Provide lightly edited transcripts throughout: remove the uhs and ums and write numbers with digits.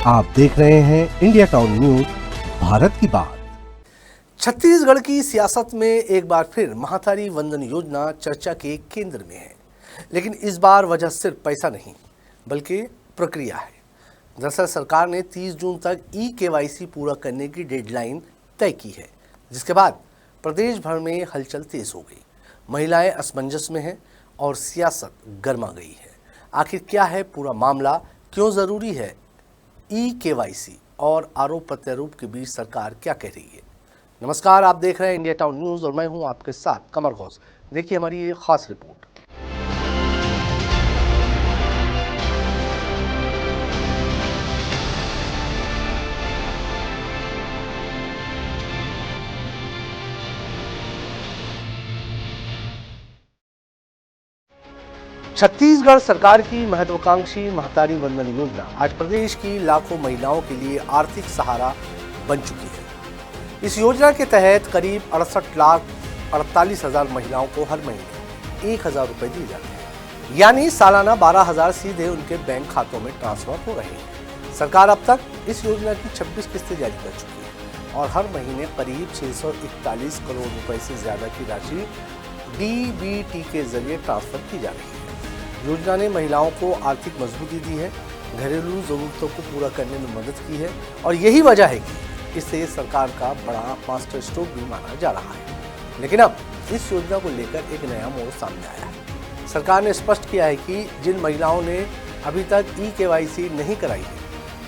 आप देख रहे हैं इंडिया टाउन न्यूज, भारत की बात। छत्तीसगढ़ की सियासत में एक बार फिर महातारी वंदन योजना चर्चा के केंद्र में है, लेकिन इस बार वजह सिर्फ पैसा नहीं बल्कि प्रक्रिया है। दरअसल सरकार ने 30 जून तक ई-केवाईसी पूरा करने की डेडलाइन तय की है, जिसके बाद प्रदेश भर में हलचल तेज हो गई। महिलाएं असमंजस में हैं और सियासत गर्मा गई है। आखिर क्या है पूरा मामला, क्यों जरूरी है ई-केवाईसी और आरोप प्रत्यारोप के बीच सरकार क्या कह रही है। नमस्कार, आप देख रहे हैं इंडिया टाउन न्यूज और मैं हूं आपके साथ कमर घोष। देखिए हमारी ये खास रिपोर्ट। छत्तीसगढ़ सरकार की महत्वाकांक्षी महातारी वंदन योजना आज प्रदेश की लाखों महिलाओं के लिए आर्थिक सहारा बन चुकी है। इस योजना के तहत करीब 68,48,000 महिलाओं को हर महीने 1,000 रुपए दिए जाते हैं, यानी सालाना 12,000 सीधे उनके बैंक खातों में ट्रांसफर हो रहे हैं। सरकार अब तक इस योजना की 26 किस्तें जारी कर चुकी है और हर महीने करीब 641 करोड़ रुपए से ज्यादा की राशि डीबीटी के जरिए ट्रांसफर की जा रही है। योजना ने महिलाओं को आर्थिक मजबूती दी है, घरेलू जरूरतों को पूरा करने में मदद की है और यही वजह है कि इसे सरकार का बड़ा मास्टर स्ट्रोक भी माना जा रहा है। लेकिन अब इस योजना को लेकर एक नया मोड़ सामने आया है। सरकार ने स्पष्ट किया है कि जिन महिलाओं ने अभी तक ई-केवाईसी नहीं कराई है,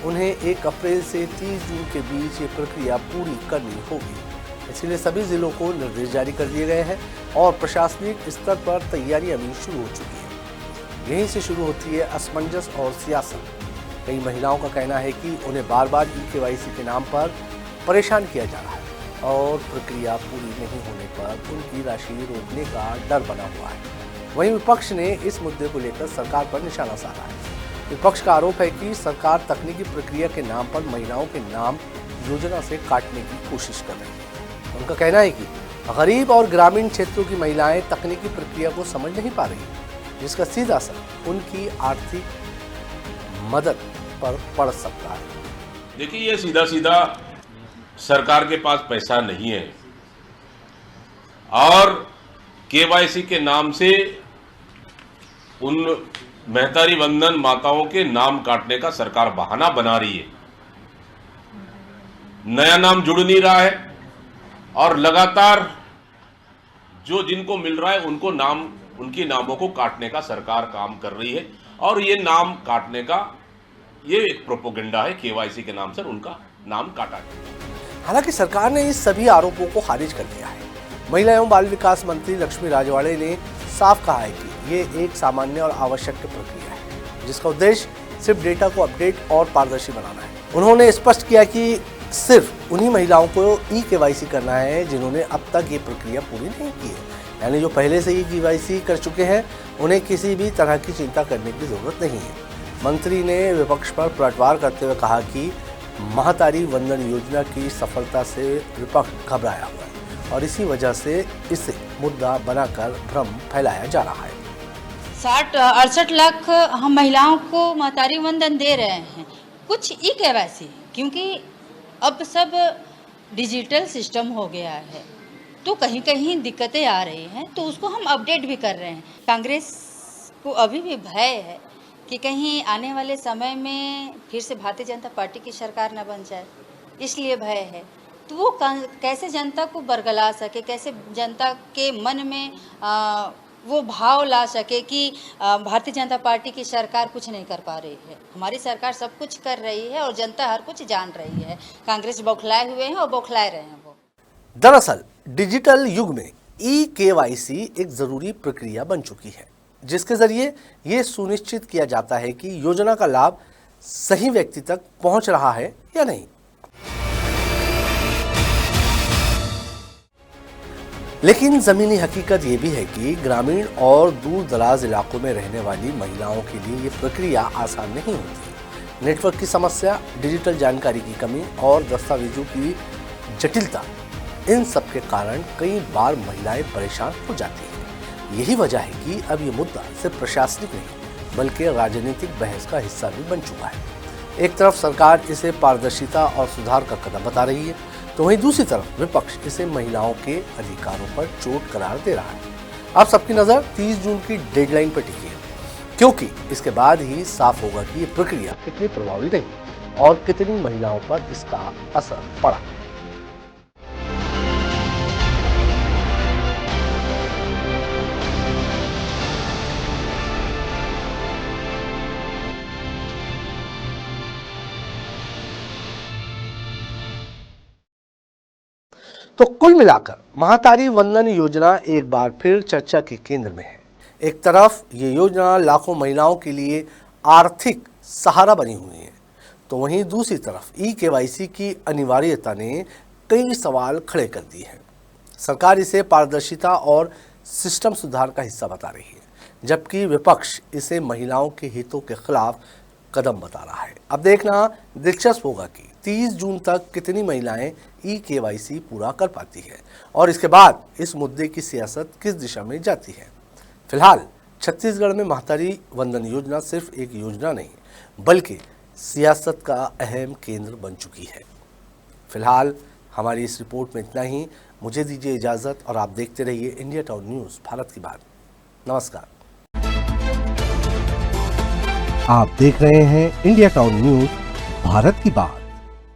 उन्हें 1 अप्रैल से 30 जून के बीच ये प्रक्रिया पूरी करनी होगी। इसलिए सभी जिलों को निर्देश जारी कर दिए गए हैं और प्रशासनिक स्तर पर तैयारियां भी शुरू हो चुकी है। यहीं से शुरू होती है असमंजस और सियासत। कई महिलाओं का कहना है कि उन्हें बार बार ई-केवाईसी के नाम पर परेशान किया जा रहा है और प्रक्रिया पूरी नहीं होने पर उनकी राशि रोकने का डर बना हुआ है। वहीं विपक्ष ने इस मुद्दे को लेकर सरकार पर निशाना साधा है। विपक्ष का आरोप है कि सरकार तकनीकी प्रक्रिया के नाम पर महिलाओं के नाम योजना से काटने की कोशिश कर रही है। उनका कहना है कि गरीब और ग्रामीण क्षेत्रों की महिलाएं तकनीकी प्रक्रिया को समझ नहीं पा रही, जिसका सीधा असर उनकी आर्थिक मदद पर पड़ सकता है। देखिए, ये सीधा सीधा सरकार के पास पैसा नहीं है और केवाईसी के नाम से उन महतारी वंदन माताओं के नाम काटने का सरकार बहाना बना रही है। नया नाम जुड़ नहीं रहा है और लगातार जो जिनको मिल रहा है उनको नाम, उनके नामों को काटने का सरकार काम कर रही है और ये नाम काटने का ये एक प्रोपोगेंडा है। केवाईसी के नाम से उनका नाम काटा गया। हालांकि सरकार ने इस सभी आरोपों को खारिज कर दिया है। महिला एवं बाल विकास मंत्री लक्ष्मी राजवाड़े ने साफ कहा है कि ये एक सामान्य और आवश्यक प्रक्रिया है, जिसका उद्देश्य सिर्फ डेटा को अपडेट और पारदर्शी बनाना है। उन्होंने स्पष्ट किया कि सिर्फ उन्हीं महिलाओं को ई-केवाईसी करना है जिन्होंने अब तक ये प्रक्रिया पूरी नहीं की है, यानी जो पहले से ई-केवाईसी कर चुके हैं उन्हें किसी भी तरह की चिंता करने की जरूरत नहीं है। मंत्री ने विपक्ष पर पलटवार करते हुए कहा कि महातारी वंदन योजना की सफलता से विपक्ष घबराया हुआ है और इसी वजह से इसे मुद्दा बनाकर भ्रम फैलाया जा रहा है। 68 लाख हम महिलाओं को महातारी वंदन दे रहे हैं, कुछ ई-केवाईसी, क्योंकि अब सब डिजिटल सिस्टम हो गया है तो कहीं कहीं दिक्कतें आ रही हैं, तो उसको हम अपडेट भी कर रहे हैं। कांग्रेस को अभी भी भय है कि कहीं आने वाले समय में फिर से भारतीय जनता पार्टी की सरकार न बन जाए, इसलिए भय है। तो वो कैसे जनता को बरगला सके, कैसे जनता के मन में वो भाव ला सके कि भारतीय जनता पार्टी की सरकार कुछ नहीं कर पा रही है। हमारी सरकार सब कुछ कर रही है और जनता हर कुछ जान रही है। कांग्रेस बौखलाए हुए हैं और बौखलाए रहे हैं वो। दरअसल डिजिटल युग में ई-केवाईसी एक जरूरी प्रक्रिया बन चुकी है, जिसके जरिए ये सुनिश्चित किया जाता है कि योजना का लाभ सही व्यक्ति तक पहुंच रहा है या नहीं। लेकिन जमीनी हकीकत ये भी है कि ग्रामीण और दूर दराज इलाकों में रहने वाली महिलाओं के लिए ये प्रक्रिया आसान नहीं होती। नेटवर्क की समस्या, डिजिटल जानकारी की कमी और दस्तावेजों की जटिलता, इन सब के कारण कई बार महिलाएं परेशान हो जाती हैं। यही वजह है कि अब ये मुद्दा सिर्फ प्रशासनिक नहीं बल्कि राजनीतिक बहस का हिस्सा भी बन चुका है। एक तरफ सरकार इसे पारदर्शिता और सुधार का कदम बता रही है, तो वहीं दूसरी तरफ विपक्ष इसे महिलाओं के अधिकारों पर चोट करार दे रहा है। अब सबकी नजर 30 जून की डेडलाइन पर टिकी है, क्योंकि इसके बाद ही साफ होगा कि ये प्रक्रिया कितनी प्रभावी रही और कितनी महिलाओं पर इसका असर पड़ा। तो कुल मिलाकर महातारी वंदन योजना एक बार फिर चर्चा के केंद्र में है। एक तरफ ये योजना लाखों महिलाओं के लिए आर्थिक सहारा बनी हुई है, तो वहीं दूसरी तरफ ई-केवाईसी की अनिवार्यता ने कई सवाल खड़े कर दिए हैं। सरकार इसे पारदर्शिता और सिस्टम सुधार का हिस्सा बता रही है, जबकि विपक्ष इसे महिलाओं के हितों के खिलाफ कदम बता रहा है। अब देखना दिलचस्प होगा कि 30 जून तक कितनी महिलाएं ई-केवाईसी पूरा कर पाती है और इसके बाद इस मुद्दे की सियासत किस दिशा में जाती है। फिलहाल छत्तीसगढ़ में महातारी वंदन योजना सिर्फ एक योजना नहीं, बल्कि सियासत का अहम केंद्र बन चुकी है। फिलहाल हमारी इस रिपोर्ट में इतना ही। मुझे दीजिए इजाज़त और आप देखते रहिए इंडिया टाउन न्यूज़, भारत की बात। नमस्कार। आप देख रहे हैं इंडिया टाउन न्यूज़, भारत की बात।